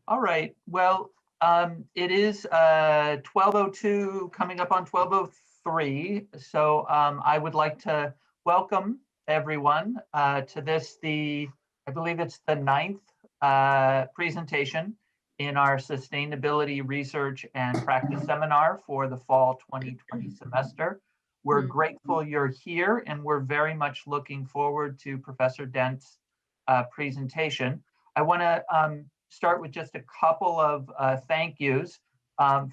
All right. Well, it is 12:02, coming up on 12:03. So I would like to welcome everyone to this, I believe it's the 9th presentation in our Sustainability Research and Practice Seminar for the fall 2020 semester. We're grateful you're here, and we're very much looking forward to Professor Dente's presentation. I want to start with just a couple of thank yous.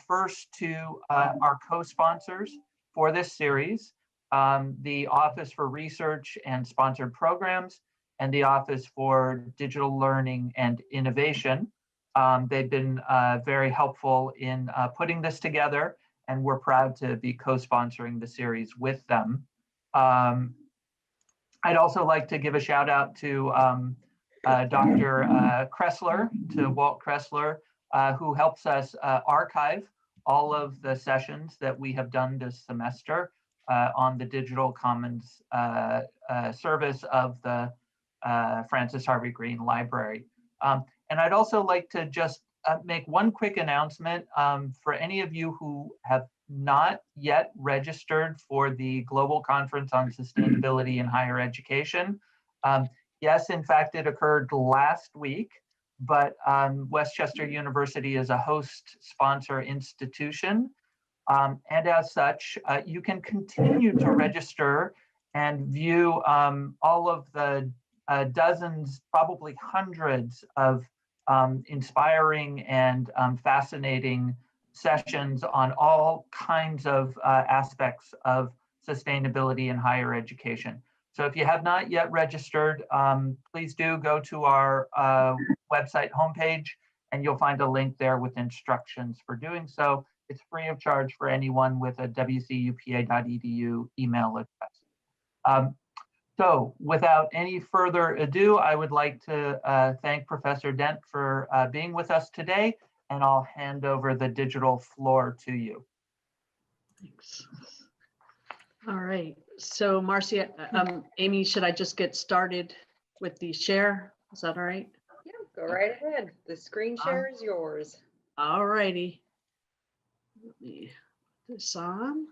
First to our co-sponsors for this series, the Office for Research and Sponsored Programs and the Office for Digital Learning and Innovation. They've been very helpful in putting this together, and we're proud to be co-sponsoring the series with them. I'd also like to give a shout out to Dr. Kressler, to Walt Kressler, who helps us archive all of the sessions that we have done this semester on the Digital Commons service of the Francis Harvey Green Library. And I'd also like to just make one quick announcement for any of you who have not yet registered for the Global Conference on Sustainability in Higher Education. Yes, in fact, it occurred last week, but Westchester University is a host sponsor institution. And as such, you can continue to register and view all of the dozens, probably hundreds of inspiring and fascinating sessions on all kinds of aspects of sustainability in higher education. So if you have not yet registered, please do go to our website homepage, and you'll find a link there with instructions for doing so. It's free of charge for anyone with a wcupa.edu email address. So without any further ado, I would like to thank Professor Dent for being with us today, and I'll hand over the digital floor to you. Thanks. All right, so Marcia, Amy, should I just get started with the share? Is that all right? Yeah, go right ahead. The screen share is yours. All righty. Let me put this on.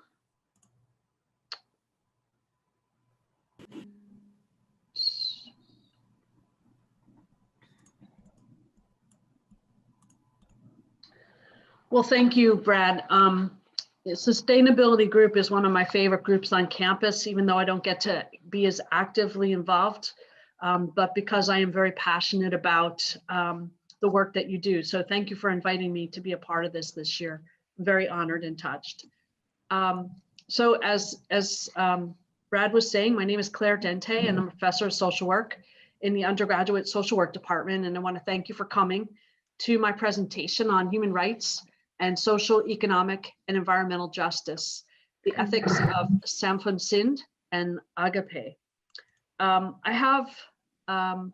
Well, thank you, Brad. The sustainability group is one of my favorite groups on campus, even though I don't get to be as actively involved, but because I am very passionate about the work that you do. So thank you for inviting me to be a part of this year. I'm very honored and touched. So as Brad was saying, my name is Claire Dente, and I'm a professor of social work in the undergraduate social work department. And I want to thank you for coming to my presentation on human rights and social, economic, and environmental justice, the ethics of Samfundssind and Agape. I have, how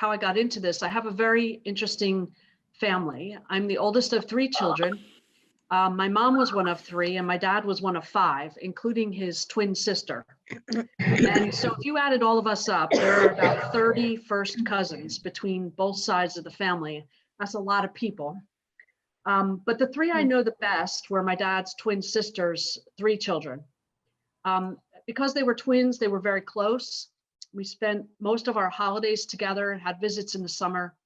I got into this, I have a very interesting family. I'm the oldest of 3 children. My mom was one of 3, and my dad was one of 5, including his twin sister. And so if you added all of us up, there are about 30 first cousins between both sides of the family. That's a lot of people. But the 3 I know the best were my dad's twin sisters' 3 children. Because they were twins, they were very close. We spent most of our holidays together and had visits in the summer.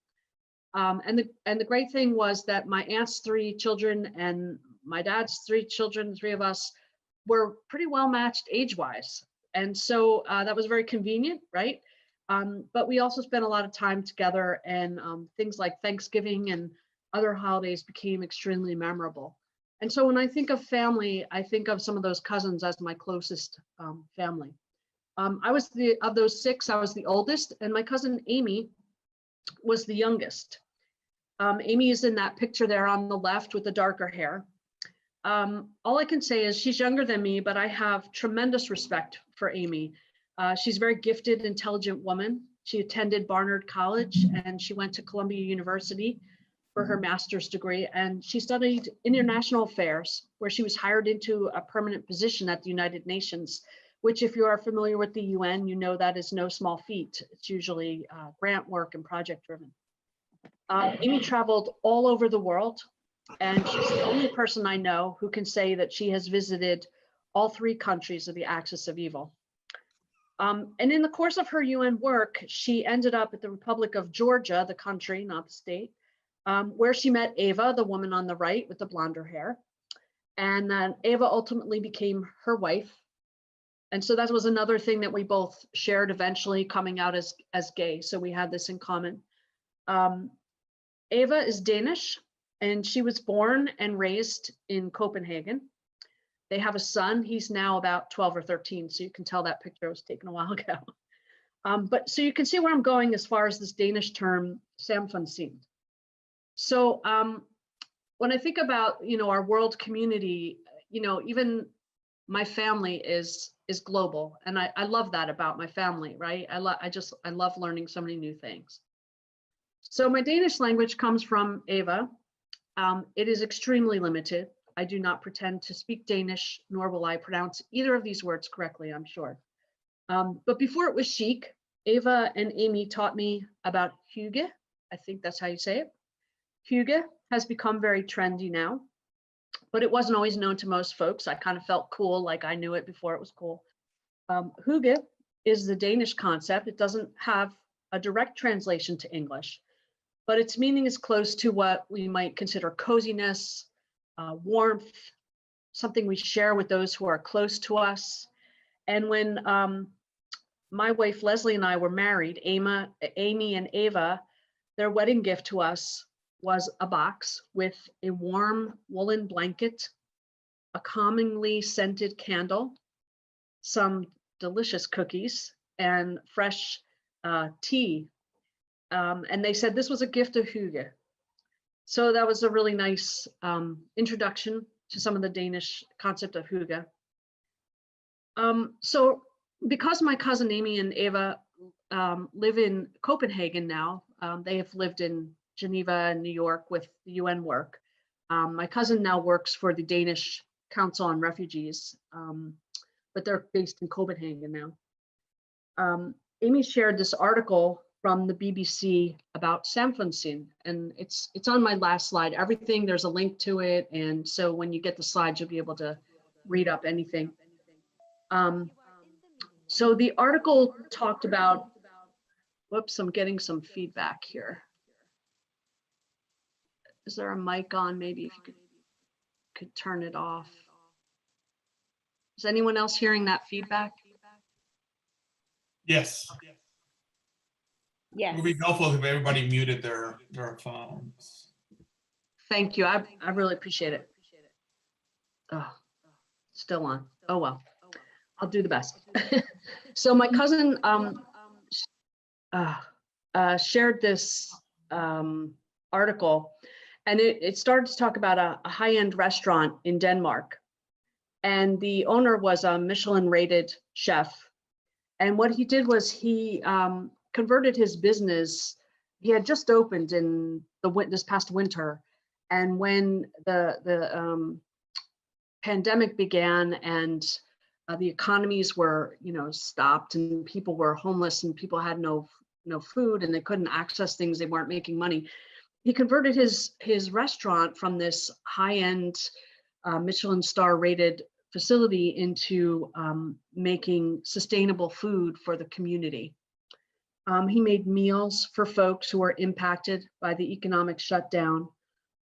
And the great thing was that my aunt's 3 children and my dad's 3 children, 3 of us, were pretty well matched age-wise. And so that was very convenient, right? But we also spent a lot of time together, and things like Thanksgiving and other holidays became extremely memorable. And so when I think of family, I think of some of those cousins as my closest family. Of those 6, I was the oldest, and my cousin Amy was the youngest. Amy is in that picture there on the left with the darker hair. All I can say is she's younger than me, but I have tremendous respect for Amy. She's a very gifted, intelligent woman. She attended Barnard College, and she went to Columbia University for her master's degree, and she studied international affairs, where she was hired into a permanent position at the United Nations, which, if you are familiar with the UN, you know that is no small feat. It's usually grant work and project driven. Amy traveled all over the world, and she's the only person I know who can say that she has visited all 3 countries of the axis of evil. And in the course of her UN work, she ended up at the Republic of Georgia, the country, not the state, where she met Ava, the woman on the right with the blonder hair. And then Ava ultimately became her wife. And so that was another thing that we both shared eventually, coming out as gay. So we had this in common. Ava is Danish, and she was born and raised in Copenhagen. They have a son. He's now about 12 or 13, so you can tell that picture was taken a while ago. But so you can see where I'm going as far as this Danish term, Samfundssind. So when I think about, our world community, even my family is global, and I love that about my family, right? I love learning so many new things. So my Danish language comes from Ava. It is extremely limited. I do not pretend to speak Danish, nor will I pronounce either of these words correctly, I'm sure. But before it was chic, Ava and Amy taught me about hygge. I think that's how you say it. Hygge has become very trendy now, but it wasn't always known to most folks. I kind of felt cool, like I knew it before it was cool. Hygge is the Danish concept. It doesn't have a direct translation to English, but its meaning is close to what we might consider coziness, warmth, something we share with those who are close to us. And when my wife Leslie and I were married, Amy and Ava, their wedding gift to us was a box with a warm woolen blanket, a calmingly scented candle, some delicious cookies, and fresh tea. And they said this was a gift of hygge. So that was a really nice introduction to some of the Danish concept of hygge. So because my cousin Amy and Ava live in Copenhagen now, they have lived in Geneva and New York with the UN work. My cousin now works for the Danish Council on Refugees, but they're based in Copenhagen now. Amy shared this article from the BBC about Samfundssind, and it's on my last slide. Everything, there's a link to it, and so when you get the slides, you'll be able to read up anything. So the article talked about, whoops, I'm getting some feedback here. Is there a mic on? Maybe if you could turn it off. Is anyone else hearing that feedback? Yes. Yes. It would be helpful if everybody muted their phones. Thank you. I really appreciate it. Oh, still on. Oh, well, I'll do the best. So my cousin shared this article, and it started to talk about a high-end restaurant in Denmark. And the owner was a Michelin-rated chef. And what he did was he converted his business. He had just opened in this past winter. And when the pandemic began and the economies were, stopped, and people were homeless, and people had no food, and they couldn't access things, they weren't making money. He converted his restaurant from this high-end Michelin star rated facility into making sustainable food for the community. He made meals for folks who were impacted by the economic shutdown,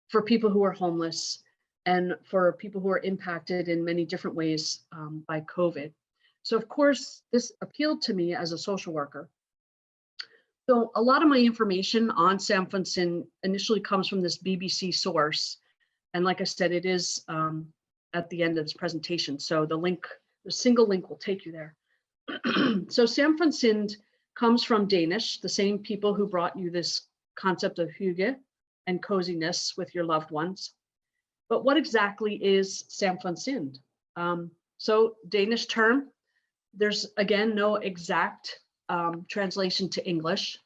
for people who are homeless, and for people who are impacted in many different ways by COVID. So of course, this appealed to me as a social worker. So a lot of my information on Samfundssind initially comes from this BBC source. And like I said, it is at the end of this presentation. So the single link will take you there. So Samfundssind comes from Danish, the same people who brought you this concept of hygge and coziness with your loved ones. But what exactly is Samfundssind? So Danish term, there's again no exact translation to English.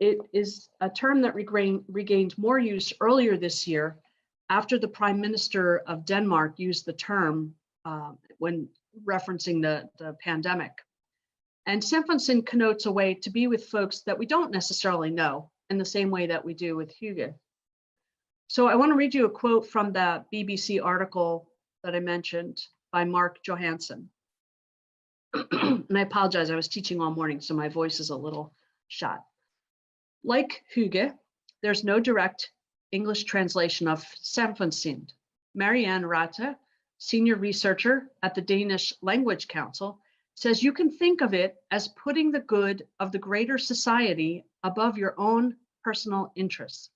It is a term that regained more use earlier this year after the Prime Minister of Denmark used the term when referencing the pandemic. And Samfundssind connotes a way to be with folks that we don't necessarily know, in the same way that we do with Hygge. So I want to read you a quote from the BBC article that I mentioned by Mark Johansson. And I apologize, I was teaching all morning, so my voice is a little shot. Like Hygge, there's no direct English translation of Samfundssind. Marianne Rata, senior researcher at the Danish Language Council, says you can think of it as putting the good of the greater society above your own personal interests.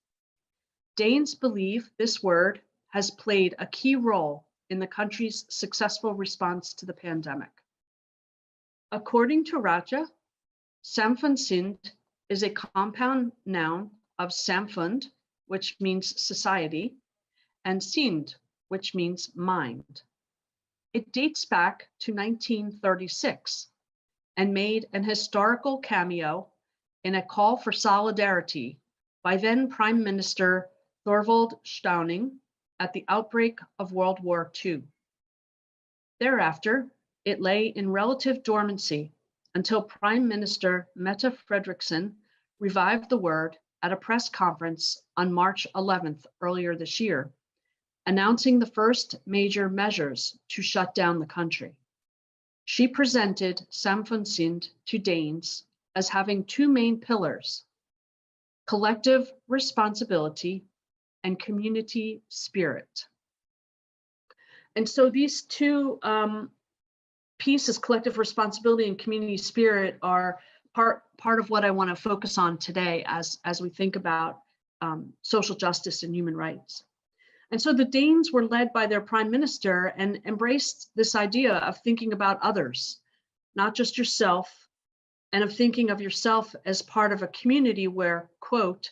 Danes believe this word has played a key role in the country's successful response to the pandemic. According to Rata, Samfundssind is a compound noun of samfund, which means society, and sind, which means mind. It dates back to 1936 and made an historical cameo in a call for solidarity by then Prime Minister Thorvald Stauning at the outbreak of World War II. Thereafter, it lay in relative dormancy until Prime Minister Mette Frederiksen revived the word at a press conference on March 11th earlier this year, announcing the first major measures to shut down the country. She presented Samfundssind to Danes as having two main pillars: collective responsibility and community spirit. And so these two pieces, collective responsibility and community spirit, are part of what I want to focus on today as we think about social justice and human rights. And so the Danes were led by their prime minister and embraced this idea of thinking about others, not just yourself, and of thinking of yourself as part of a community where, quote,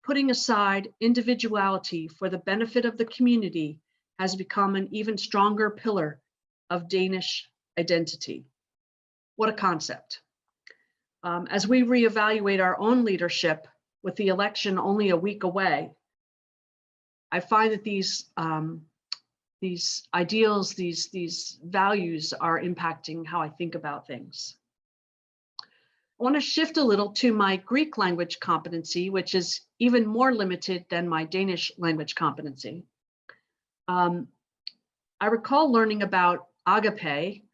putting aside individuality for the benefit of the community has become an even stronger pillar of Danish identity. What a concept. As we reevaluate our own leadership with the election only a week away, I find that these ideals, these values are impacting how I think about things. I want to shift a little to my Greek language competency, which is even more limited than my Danish language competency. I recall learning about Agape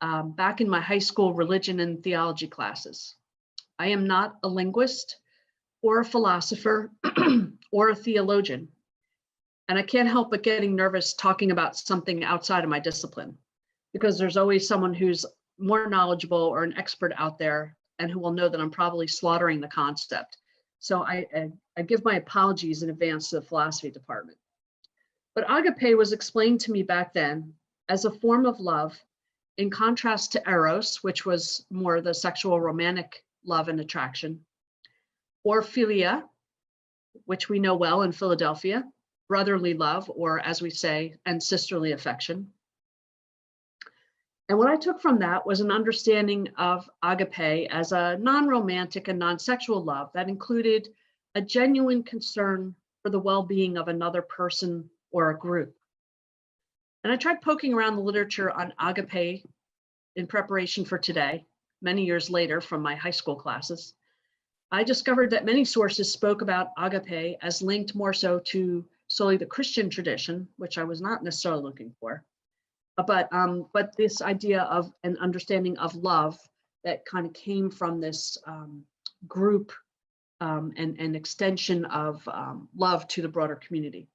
back in my high school religion and theology classes. I am not a linguist or a philosopher or a theologian, and I can't help but getting nervous talking about something outside of my discipline, because there's always someone who's more knowledgeable or an expert out there and who will know that I'm probably slaughtering the concept. So I give my apologies in advance to the philosophy department. But Agape was explained to me back then as a form of love, in contrast to Eros, which was more the sexual romantic love and attraction, or Philia, which we know well in Philadelphia, brotherly love, or as we say, and sisterly affection. And what I took from that was an understanding of Agape as a non-romantic and non-sexual love that included a genuine concern for the well-being of another person or a group. And I tried poking around the literature on Agape in preparation for today, many years later from my high school classes. I discovered that many sources spoke about Agape as linked more so to solely the Christian tradition, which I was not necessarily looking for. But this idea of an understanding of love that kind of came from this group and extension of love to the broader community.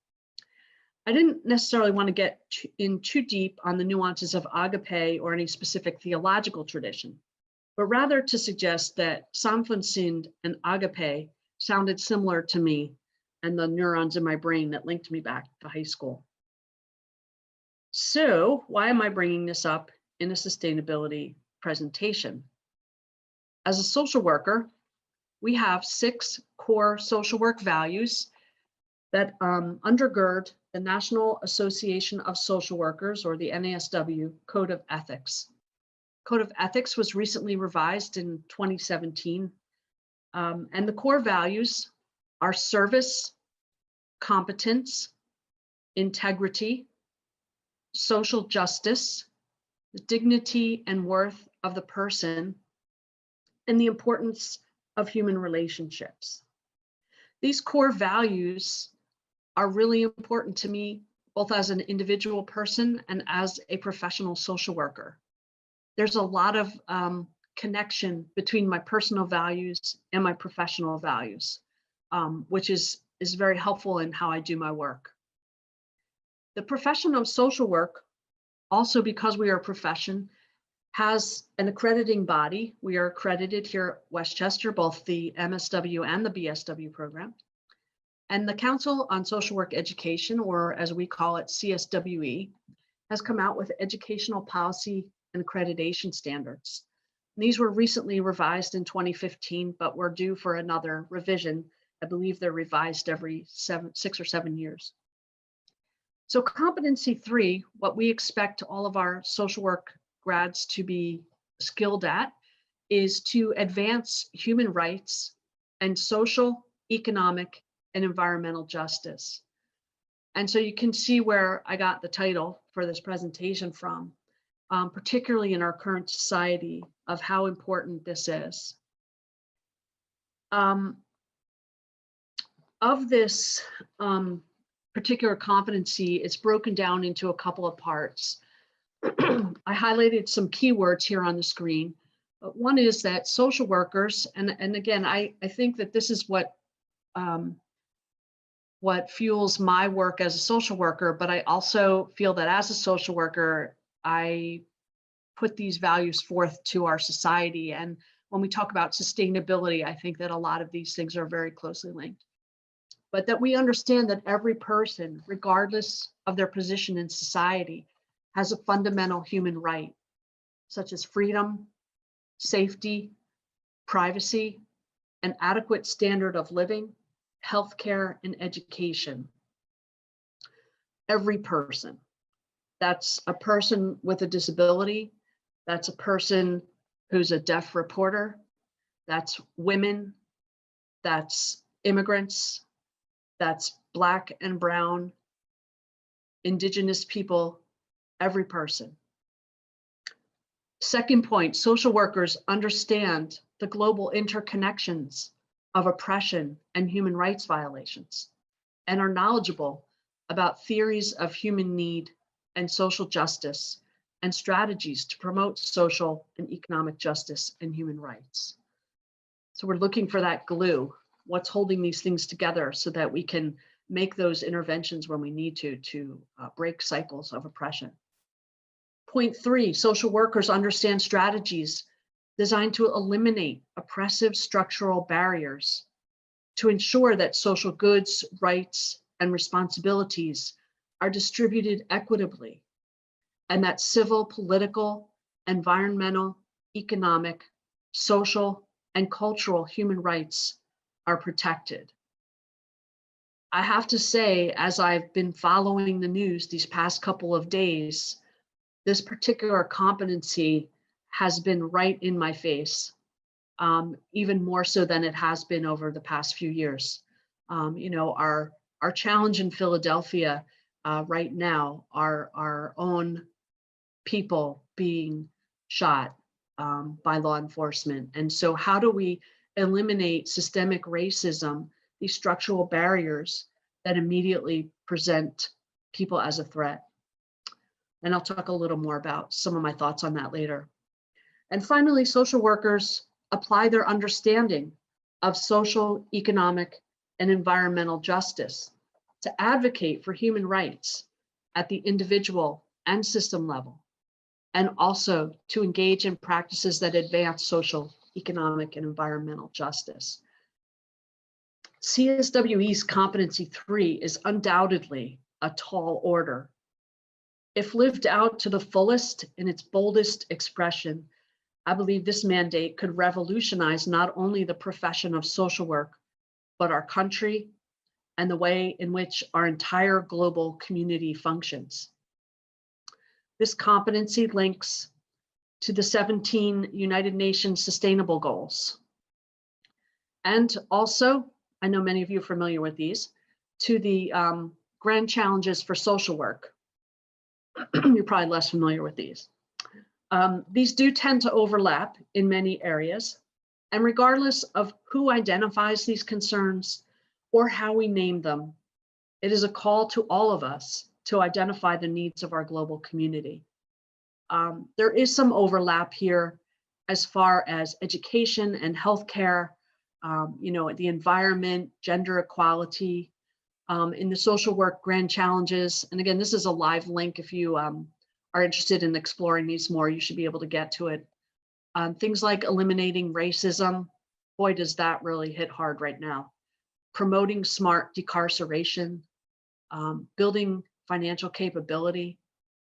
I didn't necessarily want to get in too deep on the nuances of Agape or any specific theological tradition, but rather to suggest that Samfundssind and Agape sounded similar to me and the neurons in my brain that linked me back to high school. So why am I bringing this up in a sustainability presentation? As a social worker, we have 6 core social work values that undergird the National Association of Social Workers, or the NASW, Code of Ethics. Code of Ethics was recently revised in 2017, and the core values are service, competence, integrity, social justice, the dignity and worth of the person, and the importance of human relationships. These core values are really important to me, both as an individual person and as a professional social worker. There's a lot of connection between my personal values and my professional values, which is very helpful in how I do my work. The profession of social work, also because we are a profession, has an accrediting body. We are accredited here at Westchester, both the MSW and the BSW program. And the Council on Social Work Education, or as we call it, CSWE, has come out with educational policy and accreditation standards. These were recently revised in 2015, but we're due for another revision. I believe they're revised every 6 or 7 years. So competency 3, what we expect all of our social work grads to be skilled at, is to advance human rights and social, economic, and environmental justice. And so you can see where I got the title for this presentation from, particularly in our current society, of how important this is. Of this particular competency, it's broken down into a couple of parts. I highlighted some keywords here on the screen. But one is that social workers, and again, I think that this is what fuels my work as a social worker, but I also feel that as a social worker, I put these values forth to our society. And when we talk about sustainability, I think that a lot of these things are very closely linked. But that we understand that every person, regardless of their position in society, has a fundamental human right, such as freedom, safety, privacy, an adequate standard of living, healthcare, and education. Every person. That's a person with a disability. That's a person who's a deaf reporter. That's women. That's immigrants. That's Black and brown, Indigenous people, every person. Second point, social workers understand the global interconnections of oppression and human rights violations and are knowledgeable about theories of human need and social justice and strategies to promote social and economic justice and human rights. So we're looking for that glue, what's holding these things together so that we can make those interventions when we need to break cycles of oppression. Point 3, social workers understand strategies designed to eliminate oppressive structural barriers to ensure that social goods, rights, and responsibilities are distributed equitably, and that civil, political, environmental, economic, social, and cultural human rights are protected. I have to say, as I've been following the news these past couple of days, this particular competency has been right in my face, even more so than it has been over the past few years. You know, our challenge in Philadelphia right now are our own people being shot by law enforcement. And so how do we eliminate systemic racism, these structural barriers that immediately present people as a threat? And I'll talk a little more about some of my thoughts on that later. And finally, social workers apply their understanding of social, economic, and environmental justice to advocate for human rights at the individual and system level, and also to engage in practices that advance social, economic, and environmental justice. CSWE's Competency 3 is undoubtedly a tall order. If lived out to the fullest in its boldest expression, I believe this mandate could revolutionize not only the profession of social work, but our country and the way in which our entire global community functions. This competency links to the 17 United Nations Sustainable Goals. And also, I know many of you are familiar with these, to the Grand Challenges for Social Work. You're probably less familiar with these. These do tend to overlap in many areas. And regardless of who identifies these concerns or how we name them. It is a call to all of us to identify the needs of our global community. There is some overlap here as far as education and healthcare, the environment, gender equality, in the social work grand challenges. And again, this is a live link. If you are interested in exploring these more, you should be able to get to it. Things like eliminating racism. Boy, does that really hit hard right now. Promoting smart decarceration, building financial capability.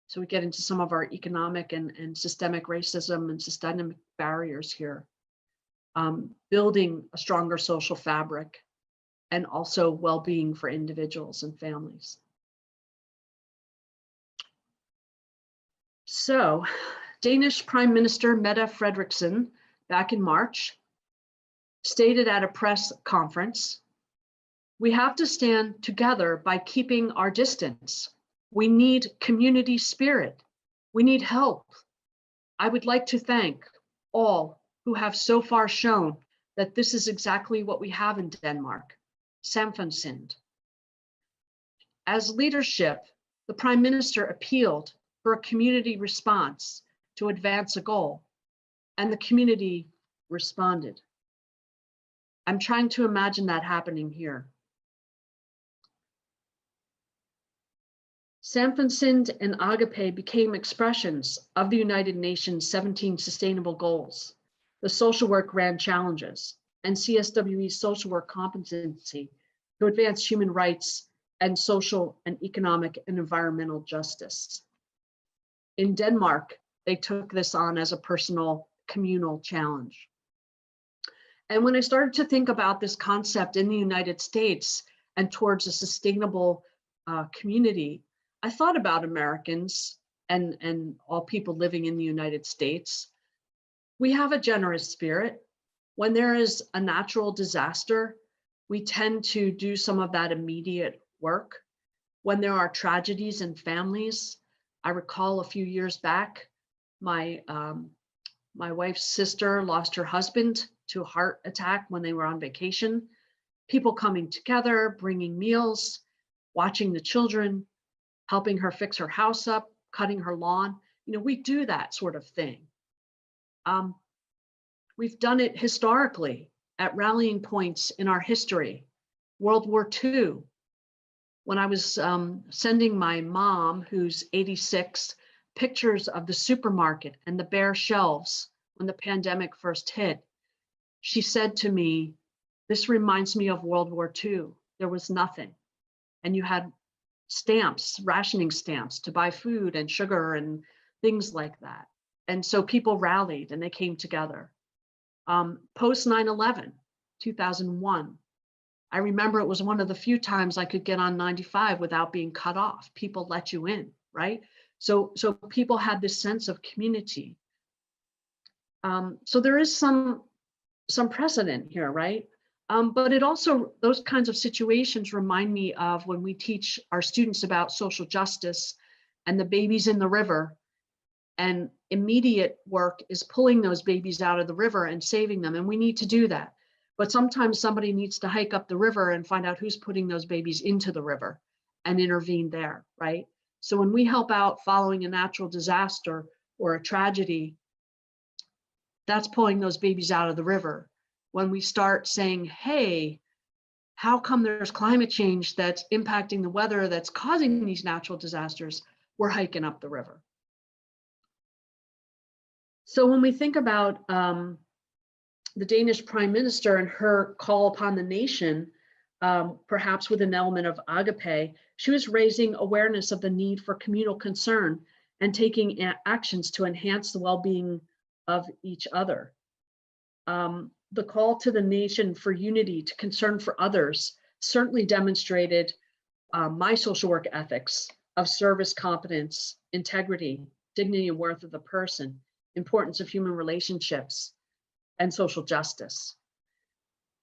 So we get into some of our economic and systemic racism and systemic barriers here. Building a stronger social fabric, and also well-being for individuals and families. So, Danish Prime Minister Mette Frederiksen, back in March, stated at a press conference, "We have to stand together by keeping our distance. We need community spirit. We need help. I would like to thank all who have so far shown that this is exactly what we have in Denmark, Samfundssind." As leadership, the Prime Minister appealed for a community response to advance a goal, and the community responded. I'm trying to imagine that happening here. Samfundssind and Agape became expressions of the United Nations 17 Sustainable Goals, the Social Work Grand Challenges, and CSWE's social work competency to advance human rights and social and economic and environmental justice. In Denmark, they took this on as a personal communal challenge. And when I started to think about this concept in the United States and towards a sustainable community, I thought about Americans and all people living in the United States. We have a generous spirit. When there is a natural disaster, we tend to do some of that immediate work. When there are tragedies in families, I recall a few years back, my wife's sister lost her husband to a heart attack when they were on vacation. People coming together, bringing meals, watching the children, helping her fix her house up, cutting her lawn. We do that sort of thing. We've done it historically at rallying points in our history. World War II, when I was sending my mom, who's 86, pictures of the supermarket and the bare shelves when the pandemic first hit, she said to me, "This reminds me of World War II. There was nothing. And you had stamps, rationing stamps to buy food and sugar and things like that." And so people rallied and they came together. Post 9/11, 2001, I remember it was one of the few times I could get on 95 without being cut off. People let you in, right? So people had this sense of community. So there is some precedent here, right? But it also, those kinds of situations remind me of when we teach our students about social justice and the babies in the river, and immediate work is pulling those babies out of the river and saving them. And we need to do that. But sometimes somebody needs to hike up the river and find out who's putting those babies into the river and intervene there, right? So when we help out following a natural disaster or a tragedy, that's pulling those babies out of the river. When we start saying, hey, how come there's climate change that's impacting the weather that's causing these natural disasters, we're hiking up the river. So when we think about the Danish Prime Minister and her call upon the nation, perhaps with an element of Agape, she was raising awareness of the need for communal concern and taking actions to enhance the well-being of each other. The call to the nation for unity, to concern for others, certainly demonstrated my social work ethics of service, competence, integrity, dignity and worth of the person, importance of human relationships, and social justice.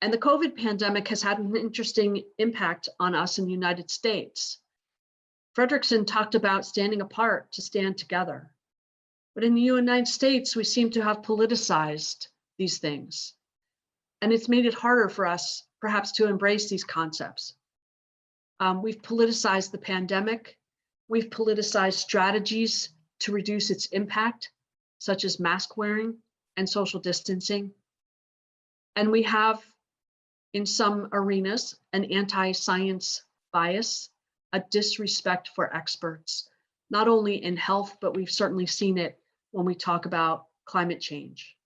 And the COVID pandemic has had an interesting impact on us in the United States. Frederiksen talked about standing apart to stand together. But in the United States, we seem to have politicized these things. And it's made it harder for us perhaps to embrace these concepts. We've politicized the pandemic. We've politicized strategies to reduce its impact, such as mask wearing and social distancing. And we have, in some arenas, an anti-science bias, a disrespect for experts, not only in health, but we've certainly seen it when we talk about climate change.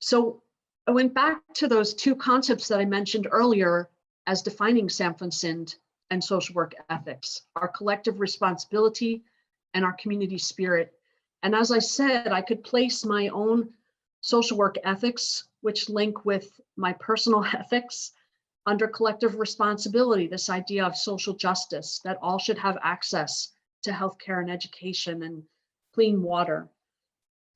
So I went back to those two concepts that I mentioned earlier as defining Samfundssind and social work ethics, our collective responsibility and our community spirit. And as I said, I could place my own social work ethics, which link with my personal ethics, under collective responsibility, this idea of social justice, that all should have access to healthcare and education and clean water,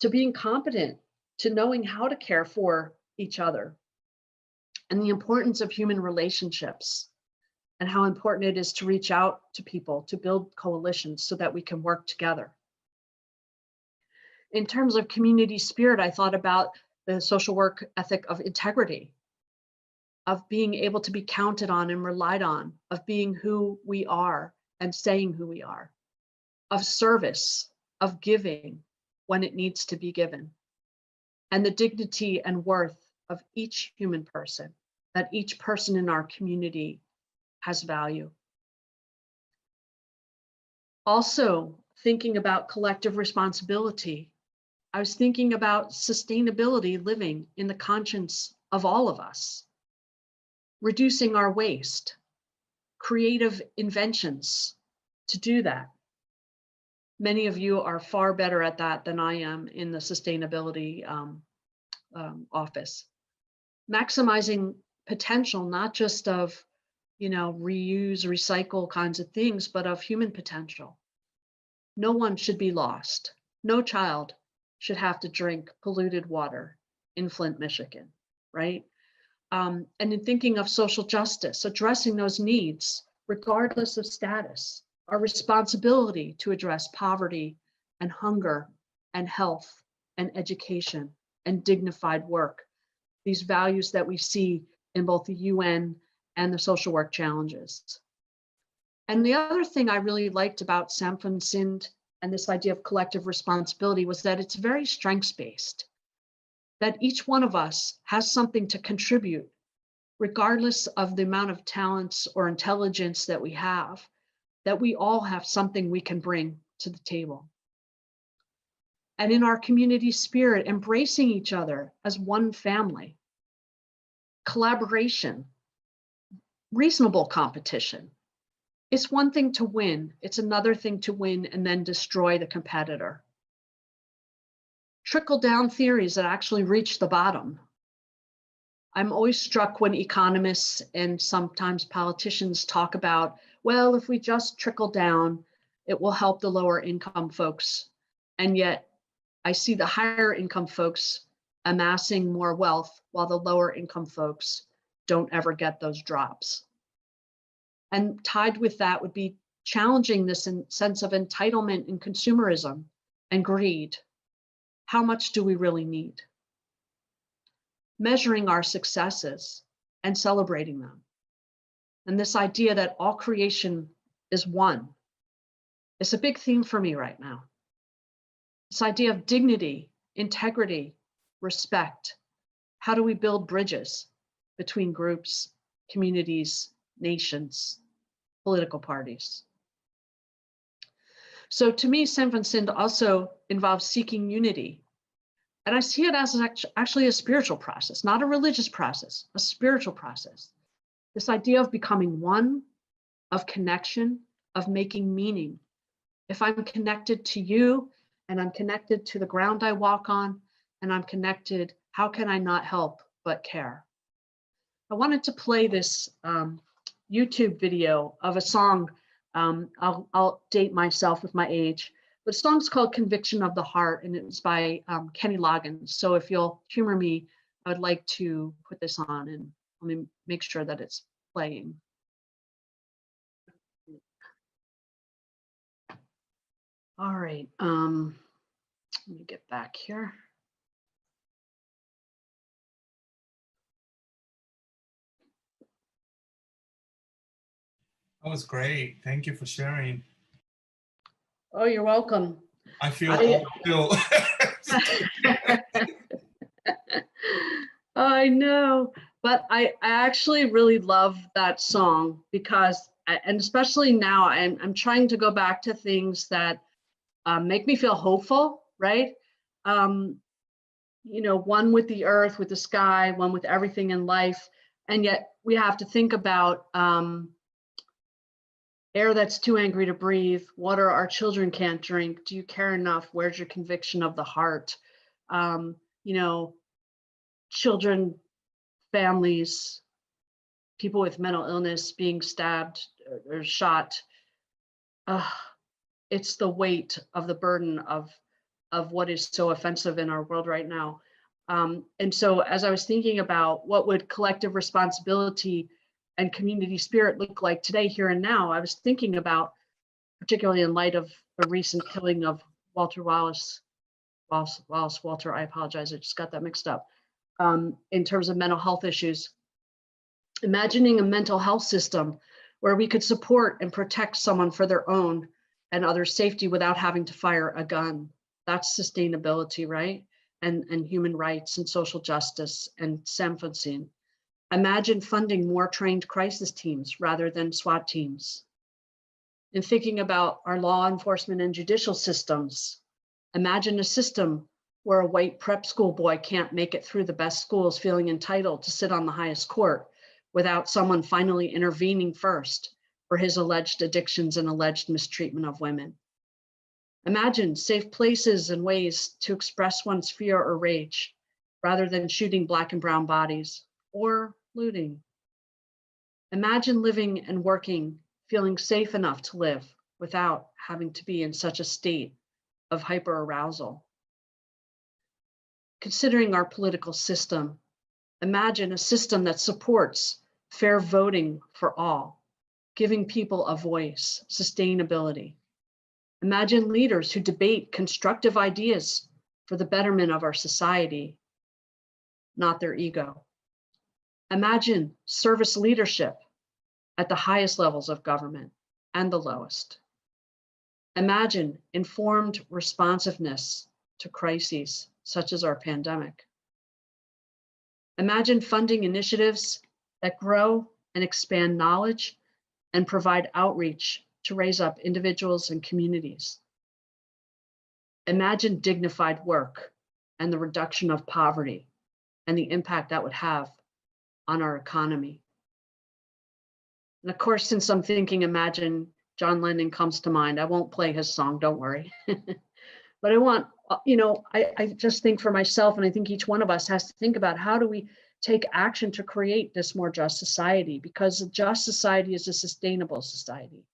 to being competent, to knowing how to care for each other, and the importance of human relationships, and how important it is to reach out to people, to build coalitions so that we can work together. In terms of community spirit, I thought about the social work ethic of integrity, of being able to be counted on and relied on, of being who we are and saying who we are, of service, of giving when it needs to be given, and the dignity and worth of each human person, that each person in our community has value. Also, thinking about collective responsibility, I was thinking about sustainability living in the conscience of all of us, reducing our waste, creative inventions to do that. Many of you are far better at that than I am in the sustainability office. Maximizing potential, not just of, reuse, recycle kinds of things, but of human potential. No one should be lost. No child should have to drink polluted water in Flint, Michigan, right? And in thinking of social justice, addressing those needs, regardless of status, our responsibility to address poverty and hunger and health and education and dignified work, these values that we see in both the UN and the social work challenges. And the other thing I really liked about Samfundssind and this idea of collective responsibility was that it's very strengths-based, that each one of us has something to contribute, regardless of the amount of talents or intelligence that we have, that we all have something we can bring to the table. And in our community spirit, embracing each other as one family, collaboration, reasonable competition. It's one thing to win, it's another thing to win and then destroy the competitor. Trickle-down theories that actually reach the bottom. I'm always struck when economists and sometimes politicians talk about, well, if we just trickle down, it will help the lower income folks. And yet I see the higher income folks amassing more wealth while the lower income folks don't ever get those drops. And tied with that would be challenging this sense of entitlement and consumerism and greed. How much do we really need? Measuring our successes and celebrating them. And this idea that all creation is one. It's a big theme for me right now. This idea of dignity, integrity, respect. How do we build bridges between groups, communities, nations, political parties? So to me, Samfundssind also involves seeking unity. And I see it as actually a spiritual process, not a religious process, a spiritual process. This idea of becoming one, of connection, of making meaning. If I'm connected to you and I'm connected to the ground I walk on and I'm connected, how can I not help but care? I wanted to play this YouTube video of a song. I'll date myself with my age. The song's called Conviction of the Heart, and it's by Kenny Loggins. So if you'll humor me, I would like to put this on and let me make sure that it's playing. All right, let me get back here. That was great. Thank you for sharing. Oh, you're welcome. I feel I- I know, but I actually really love that song because, and especially now, I'm trying to go back to things that make me feel hopeful, right? One with the earth, with the sky, one with everything in life. And yet we have to think about air that's too angry to breathe, water our children can't drink. Do you care enough? Where's your conviction of the heart? Children, families, people with mental illness being stabbed or shot. It's the weight of the burden of what is so offensive in our world right now. And so as I was thinking about what would collective responsibility and community spirit look like today, here and now, I was thinking about, particularly in light of the recent killing of Walter, I apologize, I just got that mixed up. In terms of mental health issues, imagining a mental health system where we could support and protect someone for their own and other safety without having to fire a gun. That's sustainability, right? And human rights and social justice and Samfundssind. Imagine funding more trained crisis teams rather than SWAT teams. And thinking about our law enforcement and judicial systems, imagine a system where a white prep school boy can't make it through the best schools feeling entitled to sit on the highest court without someone finally intervening first for his alleged addictions and alleged mistreatment of women. Imagine safe places and ways to express one's fear or rage rather than shooting Black and brown bodies or looting. Imagine living and working, feeling safe enough to live without having to be in such a state of hyperarousal. Considering our political system, imagine a system that supports fair voting for all, giving people a voice, sustainability. Imagine leaders who debate constructive ideas for the betterment of our society, not their ego. Imagine service leadership at the highest levels of government and the lowest. Imagine informed responsiveness to crises such as our pandemic. Imagine funding initiatives that grow and expand knowledge and provide outreach to raise up individuals and communities. Imagine dignified work and the reduction of poverty and the impact that would have on our economy. And of course, since I'm thinking imagine, John Lennon comes to mind. I won't play his song, don't worry. But I want, I just think for myself, and I think each one of us has to think about how do we take action to create this more just society, because a just society is a sustainable society.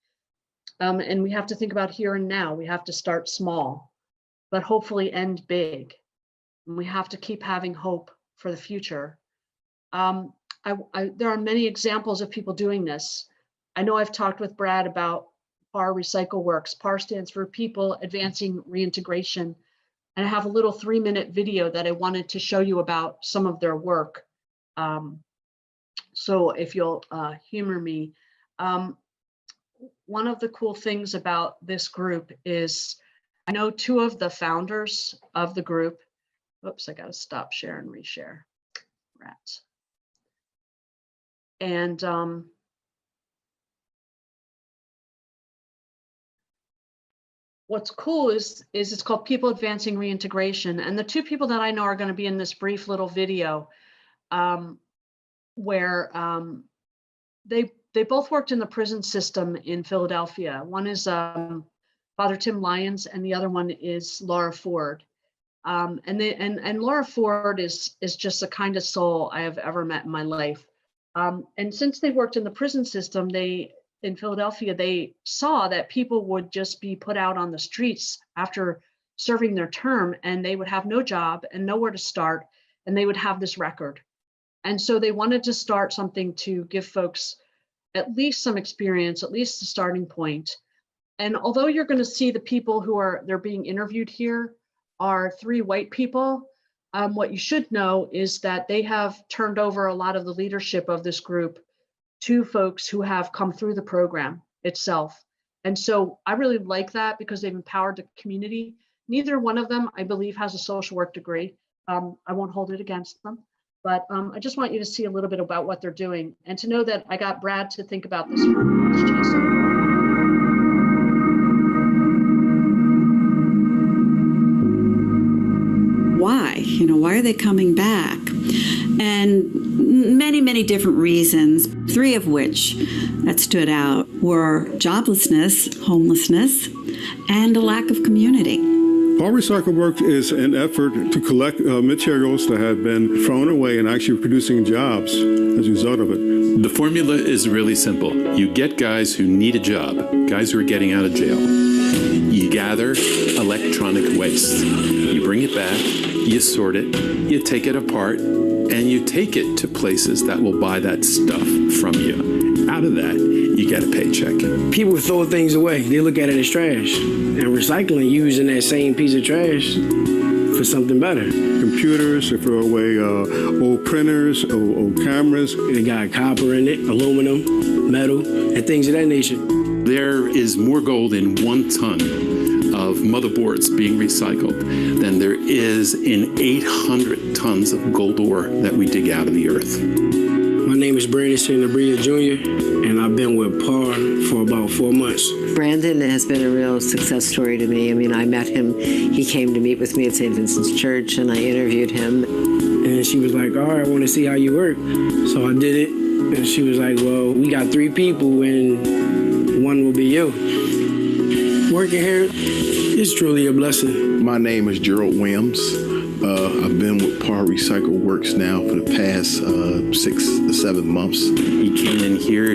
And we have to think about here and now. We have to start small, but hopefully end big. And we have to keep having hope for the future. There are many examples of people doing this. I know I've talked with Brad about PAR Recycle Works. PAR stands for People Advancing Reintegration. And I have a little 3-minute video that I wanted to show you about some of their work. So if you'll humor me, one of the cool things about this group is I know 2 of the founders of the group. Oops, I got to stop share and reshare. Rats. And what's cool is it's called People Advancing Reintegration. And the 2 people that I know are going to be in this brief little video where they both worked in the prison system in Philadelphia. One is Father Tim Lyons, and the other one is Laura Ford. And Laura Ford is just the kindest soul I have ever met in my life. And since they worked in the prison system, in Philadelphia, they saw that people would just be put out on the streets after serving their term, and they would have no job and nowhere to start, and they would have this record. And so they wanted to start something to give folks at least some experience, at least a starting point. And although you're going to see the people they're being interviewed here are 3 white people, what you should know is that they have turned over a lot of the leadership of this group to folks who have come through the program itself. And so I really like that because they've empowered the community. Neither one of them, I believe, has a social work degree. I won't hold it against them, but I just want you to see a little bit about what they're doing and to know that I got Brad to think about this for us, Jason. Why? Why are they coming back? And many, many different reasons, three of which that stood out were joblessness, homelessness, and a lack of community. Paul Recycle Works is an effort to collect materials that have been thrown away and actually producing jobs as a result of it. The formula is really simple. You get guys who need a job, guys who are getting out of jail. You gather electronic waste. You bring it back, you sort it, you take it apart, and you take it to places that will buy that stuff from you. Out of that, you get a paycheck. People throw things away. They look at it as trash. And recycling, using that same piece of trash for something better. Computers, they throw away old printers, old cameras. They got copper in it, aluminum, metal, and things of that nature. There is more gold in 1 ton of motherboards being recycled than there is in 800 tons of gold ore that we dig out of the earth. My name is Brandon Sanabria Jr., and I've been with PAR for about 4 months. Brandon has been a real success story to me. I mean, I met him, he came to meet with me at St. Vincent's Church, and I interviewed him. And she was like, all right, I want to see how you work. So I did it, and she was like, well, we got 3 people, and 1 will be you. Working here is truly a blessing. My name is Gerald Williams. I've been with PAR Recycle Works now for the past 6 to 7 months. He came in here,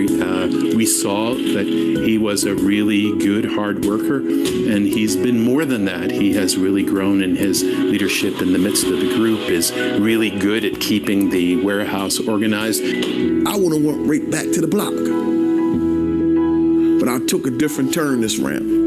we saw that he was a really good hard worker, and he's been more than that. He has really grown in his leadership in the midst of the group, is really good at keeping the warehouse organized. I would have went right back to the block, but I took a different turn this round.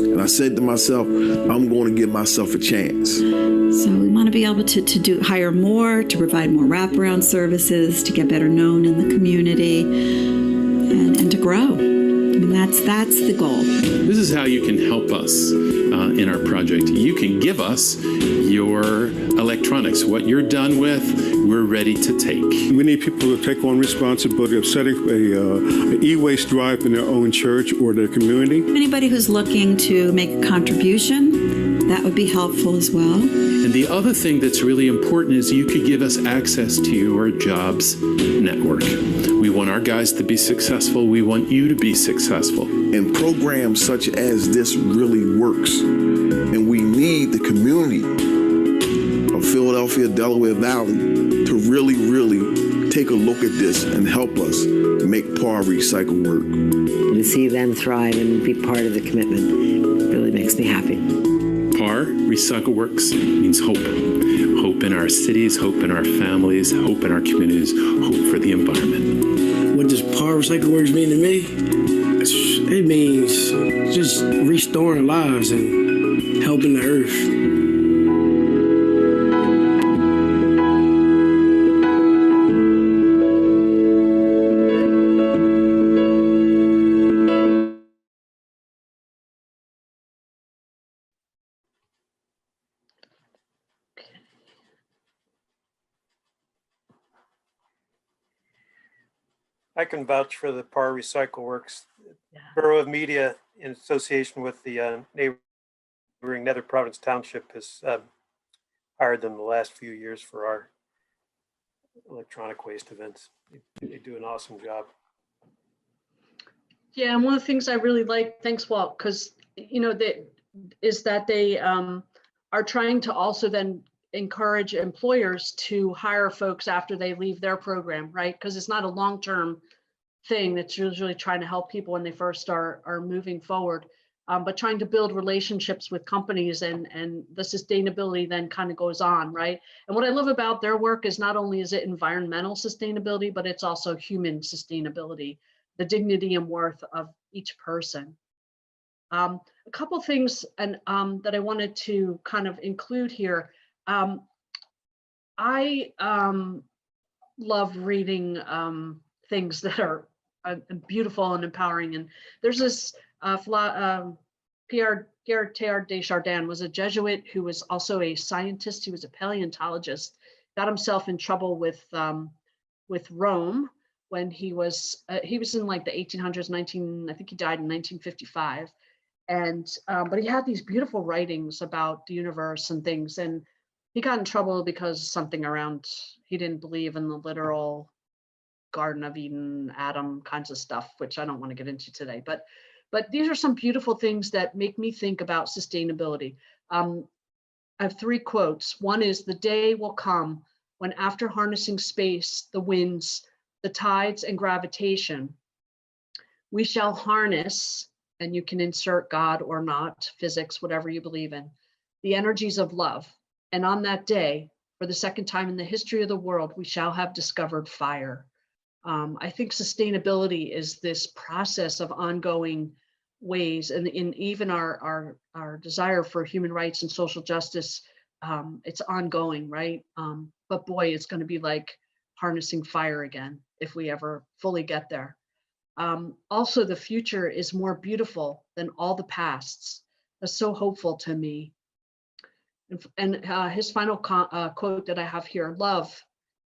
And I said to myself, I'm going to give myself a chance. So we want to be able to hire more, to provide more wraparound services, to get better known in the community, and to grow. I mean, that's the goal. This is how you can help us in our project. You can give us your electronics. What you're done with, we're ready to take. We need people to take on responsibility of setting an e-waste drive in their own church or their community. Anybody who's looking to make a contribution, that would be helpful as well. And the other thing that's really important is you could give us access to your jobs network. We want our guys to be successful. We want you to be successful. And programs such as this really works. And we need the community of Philadelphia, Delaware Valley to really, really take a look at this and help us make PAR Recycle work. To see them thrive and be part of the commitment really makes me happy. PAR Recycle Works means hope. Hope in our cities, hope in our families, hope in our communities, hope for the environment. What does PAR Recycle Works mean to me? It means just restoring lives and helping the earth. I can vouch for the PAR Recycle Works. Borough of Media, in association with the neighboring Nether Providence Township, has hired them the last few years for our electronic waste events. They do an awesome job. Yeah, and one of the things I really like, thanks, Walt, because is that they are trying to also then encourage employers to hire folks after they leave their program, right? Because it's not a long-term thing. That's usually trying to help people when they first are moving forward, but trying to build relationships with companies, and the sustainability then kind of goes on, right? And what I love about their work is not only is it environmental sustainability, but it's also human sustainability, the dignity and worth of each person. A couple things and that I wanted to kind of include here. I love reading things that are beautiful and empowering. And there's this Pierre Teilhard de Chardin was a Jesuit who was also a scientist. He was a paleontologist, got himself in trouble with Rome when he was in like the 1800s, I think he died in 1955. And but he had these beautiful writings about the universe and things, and he got in trouble because something around, he didn't believe in the literal Garden of Eden, Adam kinds of stuff, which I don't want to get into today. But these are some beautiful things that make me think about sustainability. I have 3 quotes. One is, "The day will come when, after harnessing space, the winds, the tides, and gravitation, we shall harness," and you can insert God or not, physics, whatever you believe in, "the energies of love. And on that day, for the second time in the history of the world, we shall have discovered fire." I think sustainability is this process of ongoing ways, and in even our desire for human rights and social justice, it's ongoing, right? But boy, it's going to be like harnessing fire again if we ever fully get there. Also, the future is more beautiful than all the pasts. That's so hopeful to me. And his final quote that I have here: "Love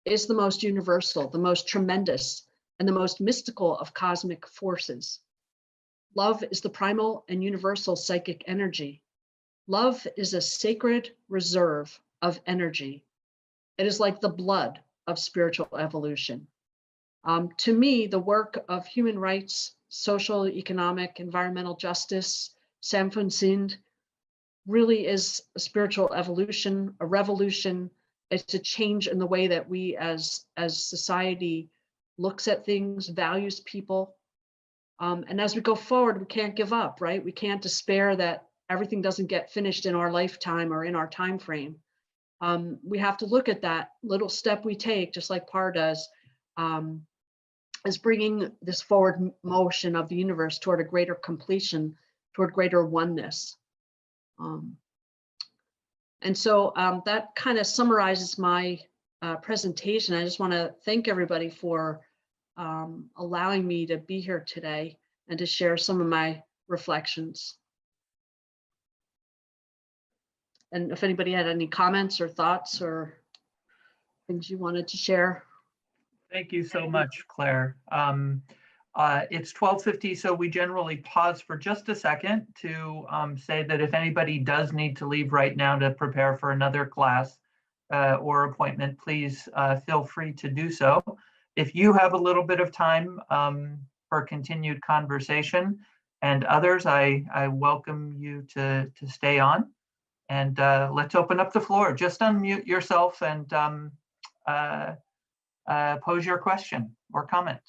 is the most universal, the most tremendous, and the most mystical of cosmic forces. Love is the primal and universal psychic energy. Love is a sacred reserve of energy. It is like the blood of spiritual evolution." To me, the work of human rights, social, economic, environmental justice, Samfundssind, really is a spiritual evolution, a revolution. It's a change in the way that we as society looks at things, values people. And as we go forward, we can't give up, right? We can't despair that everything doesn't get finished in our lifetime or in our time frame. We have to look at that little step we take, just like PAR does, as bringing this forward motion of the universe toward a greater completion, toward greater oneness. And so that kind of summarizes my presentation. I just want to thank everybody for allowing me to be here today and to share some of my reflections. And if anybody had any comments or thoughts or things you wanted to share. Thank you so much, Claire. It's 12:50, so we generally pause for just a second to say that if anybody does need to leave right now to prepare for another class or appointment, please feel free to do so. If you have a little bit of time for continued conversation and others, I welcome you to stay on. And let's open up the floor. Just unmute yourself and pose your question or comment.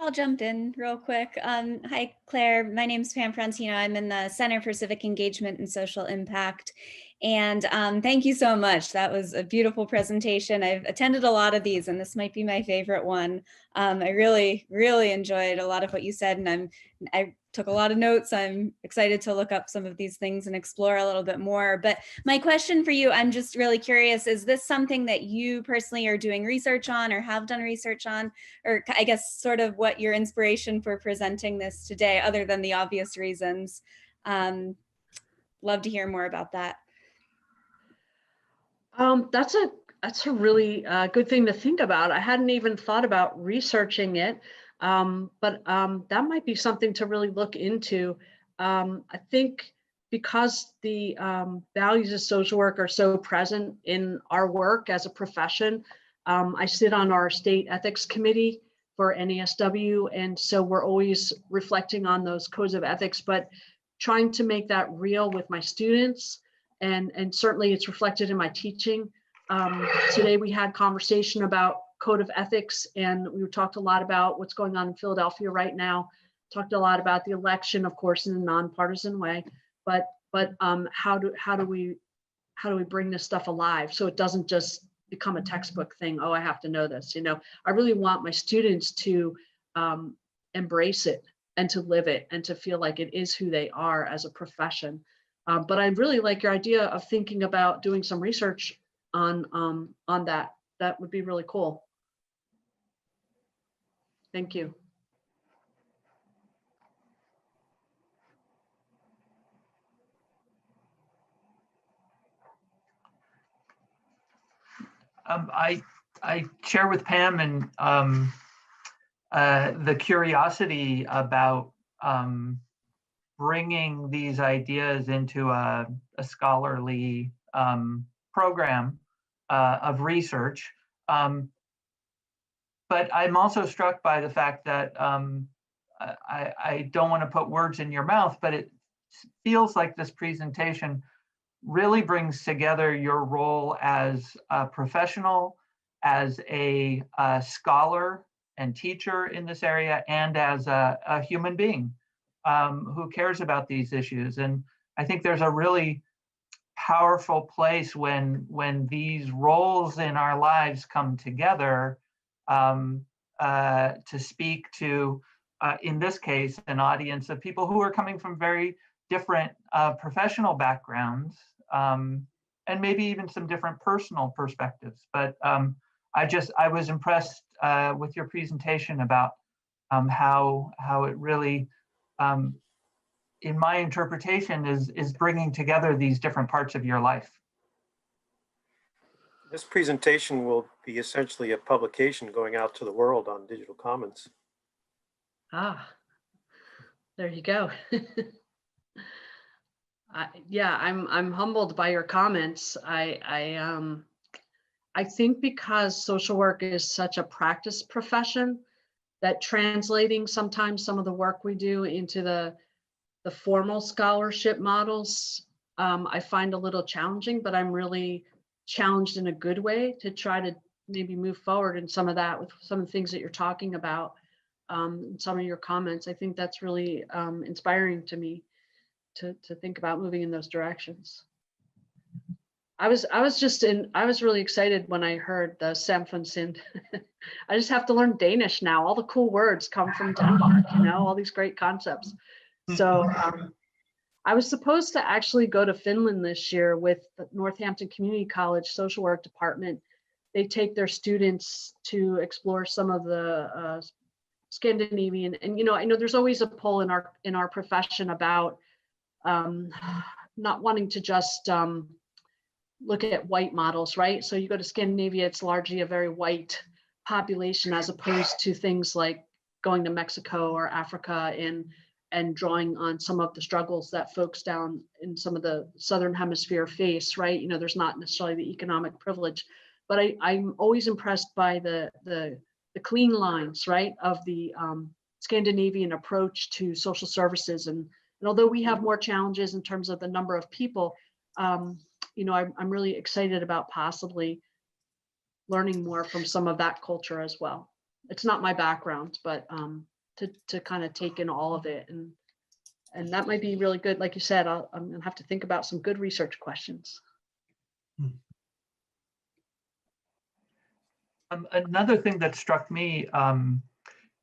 I'll jump in real quick. Hi, Claire. My name is Pam Frontino. I'm in the Center for Civic Engagement and Social Impact. And thank you so much. That was a beautiful presentation. I've attended a lot of these, and this might be my favorite one. I really, really enjoyed a lot of what you said, and I took a lot of notes. I'm excited to look up some of these things and explore a little bit more. But my question for you, I'm just really curious, is this something that you personally are doing research on or have done research on? Or I guess sort of what your inspiration for presenting this today, other than the obvious reasons? Love to hear more about that. That's a really good thing to think about. I hadn't even thought about researching it, but that might be something to really look into. I think because the values of social work are so present in our work as a profession, I sit on our state ethics committee for NASW, and so we're always reflecting on those codes of ethics, but trying to make that real with my students. And certainly it's reflected in my teaching. Today we had conversation about code of ethics, and we talked a lot about what's going on in Philadelphia right now. Talked a lot about the election, of course, in a nonpartisan way, but how do we bring this stuff alive so it doesn't just become a textbook thing? Oh, I have to know this. You know, I really want my students to embrace it and to live it and to feel like it is who they are as a profession. But I really like your idea of thinking about doing some research on that. That would be really cool. Thank you. I share with Pam and the curiosity about bringing these ideas into a scholarly program of research. But I'm also struck by the fact that I don't want to put words in your mouth, but it feels like this presentation really brings together your role as a professional, as a scholar and teacher in this area, and as a human being who cares about these issues. And I think there's a really powerful place when these roles in our lives come together to speak to, in this case, an audience of people who are coming from very different professional backgrounds, and maybe even some different personal perspectives. But I was impressed with your presentation about how it really, in my interpretation, is bringing together these different parts of your life. This presentation will be essentially a publication going out to the world on Digital Commons. Ah, there you go. Yeah, I'm humbled by your comments. I think because social work is such a practice profession, that translating sometimes some of the work we do into the formal scholarship models, I find a little challenging, but I'm really challenged in a good way to try to maybe move forward in some of that with some of the things that you're talking about, some of your comments. I think that's really inspiring to me to think about moving in those directions. I was really excited when I heard the Samfundssind. I just have to learn Danish now. All the cool words come from Denmark, all these great concepts. So I was supposed to actually go to Finland this year with the Northampton Community College social work department. They take their students to explore some of the Scandinavian, and I know there's always a pull in our profession about not wanting to just look at white models, right? So you go to Scandinavia, it's largely a very white population, as opposed to things like going to Mexico or Africa and drawing on some of the struggles that folks down in some of the Southern Hemisphere face, right? There's not necessarily the economic privilege, but I'm always impressed by the clean lines, right, of the Scandinavian approach to social services. And although we have more challenges in terms of the number of people, I'm really excited about possibly learning more from some of that culture as well. It's not my background, but to kind of take in all of it, and that might be really good. Like you said, I'm gonna have to think about some good research questions. Another thing that struck me,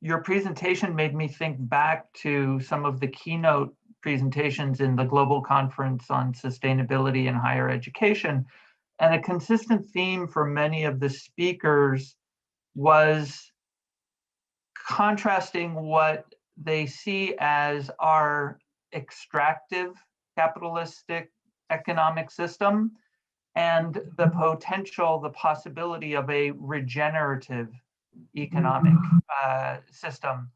your presentation made me think back to some of the keynote presentations in the Global Conference on Sustainability in Higher Education. And a consistent theme for many of the speakers was contrasting what they see as our extractive capitalistic economic system and the potential, the possibility of a regenerative economic system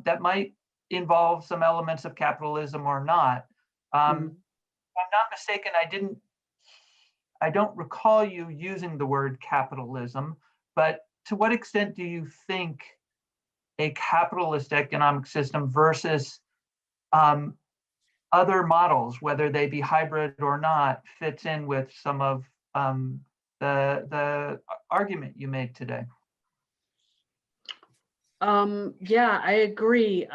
that might involve some elements of capitalism or not. If I'm not mistaken, I don't recall you using the word capitalism, but to what extent do you think a capitalist economic system versus other models, whether they be hybrid or not, fits in with some of the argument you made today? Yeah, I agree.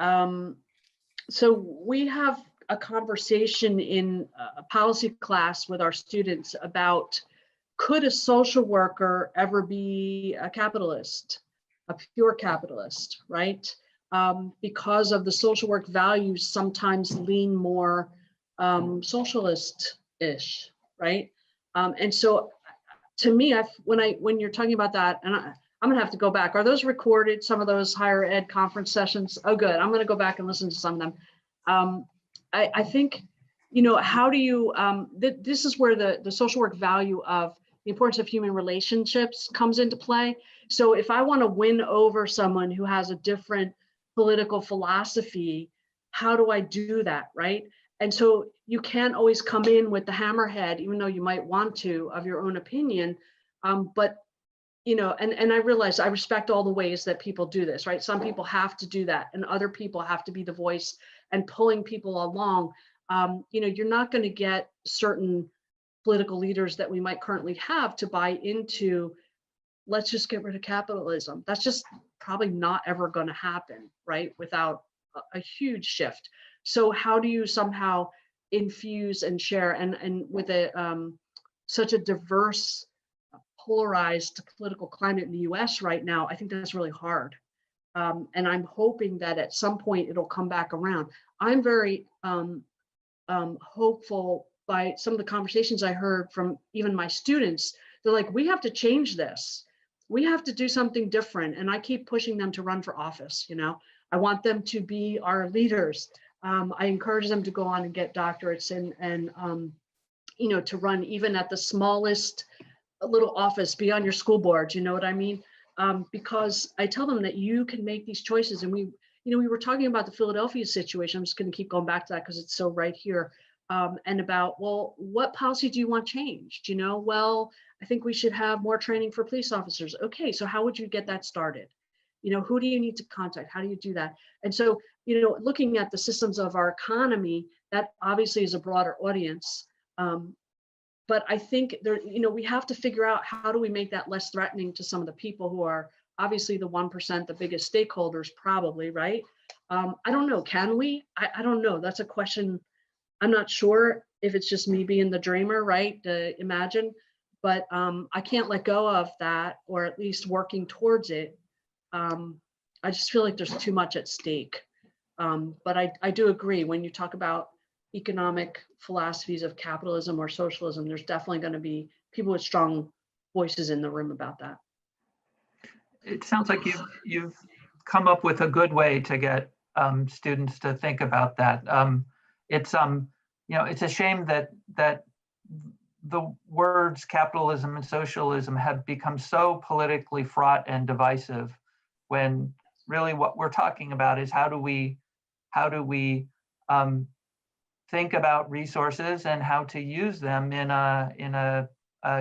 So we have a conversation in a policy class with our students about, could a social worker ever be a capitalist, a pure capitalist, right? because of the social work values sometimes lean more socialist-ish, right? And so to me, when you're talking about that, and I'm gonna have to go back. Are those recorded, some of those higher ed conference sessions? Oh, good. I'm gonna go back and listen to some of them. I think, how do you, this is where the social work value of the importance of human relationships comes into play. So if I want to win over someone who has a different political philosophy, how do I do that, right? And so you can't always come in with the hammerhead, even though you might want to, of your own opinion. But, and I realize I respect all the ways that people do this, right? Some people have to do that, and other people have to be the voice and pulling people along. You're not going to get certain political leaders that we might currently have to buy into, let's just get rid of capitalism. That's just probably not ever going to happen, right? Without a huge shift. So how do you somehow infuse and share, and with such a diverse, polarized political climate in the US right now, I think that's really hard. And I'm hoping that at some point it'll come back around. I'm very hopeful by some of the conversations I heard from even my students. They're like, we have to change this. We have to do something different. And I keep pushing them to run for office. I want them to be our leaders. I encourage them to go on and get doctorates and to run even at the smallest little office, be on your school board. You know what I mean? Because I tell them that you can make these choices. And we were talking about the Philadelphia situation. I'm just going to keep going back to that because it's so right here. And about, well, what policy do you want changed? Well, I think we should have more training for police officers. Okay, so how would you get that started? Who do you need to contact? How do you do that? And so, looking at the systems of our economy, that obviously is a broader audience. But I think we have to figure out, how do we make that less threatening to some of the people who are obviously the 1%, the biggest stakeholders, probably, right? I don't know, can we? I don't know, that's a question. I'm not sure if it's just me being the dreamer, right, to imagine, but I can't let go of that, or at least working towards it. I just feel like there's too much at stake. But I do agree, when you talk about economic philosophies of capitalism or socialism, there's definitely going to be people with strong voices in the room about that. It sounds like you've come up with a good way to get students to think about that. It's a shame that the words capitalism and socialism have become so politically fraught and divisive, when really what we're talking about is how do we think about resources and how to use them in a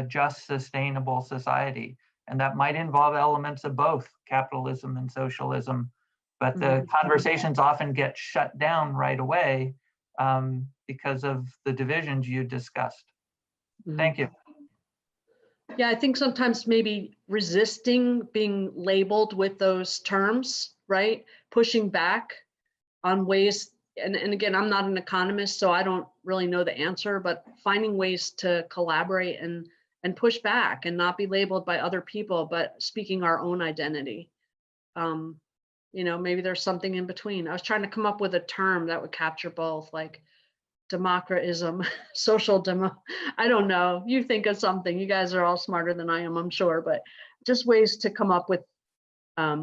just, sustainable society. And that might involve elements of both capitalism and socialism, but the conversations often get shut down right away because of the divisions you discussed. Thank you. Yeah, I think sometimes maybe resisting being labeled with those terms, right? Pushing back on ways, and again, I'm not an economist, so I don't really know the answer, but finding ways to collaborate and push back and not be labeled by other people, but speaking our own identity. Maybe there's something in between. I was trying to come up with a term that would capture both, like democratism, social demo. I don't know. You think of something. You guys are all smarter than I am, I'm sure, but just ways to come up with, how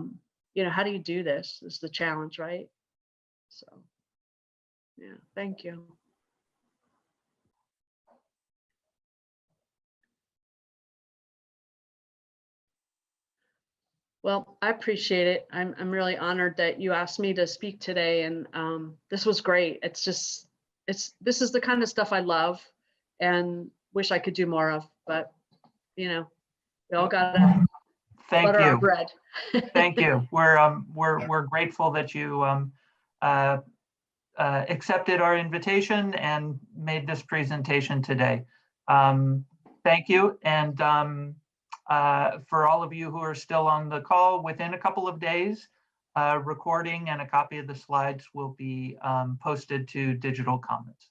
do you do this is the challenge, right? So, yeah, thank you. Well, I appreciate it. I'm really honored that you asked me to speak today, and this was great. This is the kind of stuff I love and wish I could do more of, but we all gotta butter our bread. Thank you. We're grateful that you accepted our invitation and made this presentation today. Thank you. And for all of you who are still on the call, within a couple of days, recording and a copy of the slides will be posted to Digital Commons.